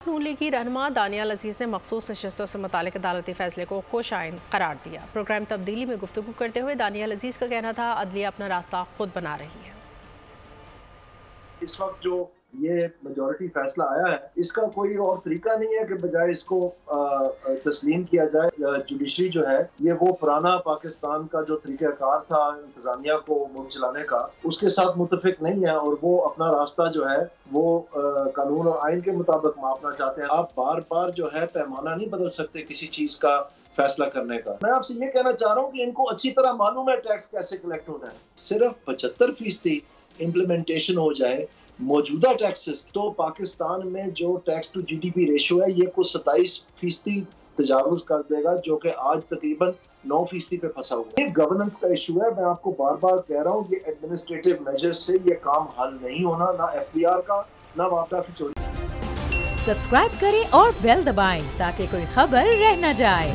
نون league کی رہنما دانیال عزیز نے مخصوص نشستوں سے متعلق عدالتی فیصلے کو خوش آئند قرار دیا۔ پروگرام تبدیلی میں گفتگو کرتے ہوئے دانیال عزیز کا کہنا تھا عدلیہ اپنا راستہ خود بنا رہی ہے۔ اس وقت جو یہ میجورٹی فیصلہ آیا ہے اس کا کوئی اور طریقہ نہیں ہے کہ بجائے اس کو تسلیم کیا جائے۔ جوڈیشری جو ہے یہ وہ پرانا پاکستان کا جو طریقہ کار تھا انتظامیہ کو ملک چلانے کا اس کے ساتھ متفق نہیں ہے، اور وہ اپنا راستہ جو ہے وہ قانون اور آئین کے مطابق ماپنا چاہتے ہیں۔ آپ بار بار جو ہے پیمانہ نہیں بدل سکتے کسی چیز کا فیصلہ کرنے کا۔ میں آپ سے یہ کہنا چاہ رہا ہوں کہ ان کو اچھی طرح معلوم ہے ٹیکس کیسے کلیکٹ ہوتا ہے۔ صرف 75% امپلیمنٹیشن ہو جائے موجودہ ٹیکسز تو پاکستان میں جو ٹیکس ٹو جی ڈی پی ریشو ہے یہ کوئی 27% تجاوز کر دے گا، جو کہ آج تقریباً 9% پہ پھنسا ہوا ہے۔ یہ گورننس کا ایشو ہے، میں آپ کو بار بار کہہ رہا ہوں یہ ایڈمنسٹریٹو میجر سے یہ کام حل نہیں ہونا، نہ ایف پی آر کا نہ واپڈا کی چوری۔ سبسکرائب کریں اور بیل دبائیں تاکہ کوئی خبر رہ نہ جائے۔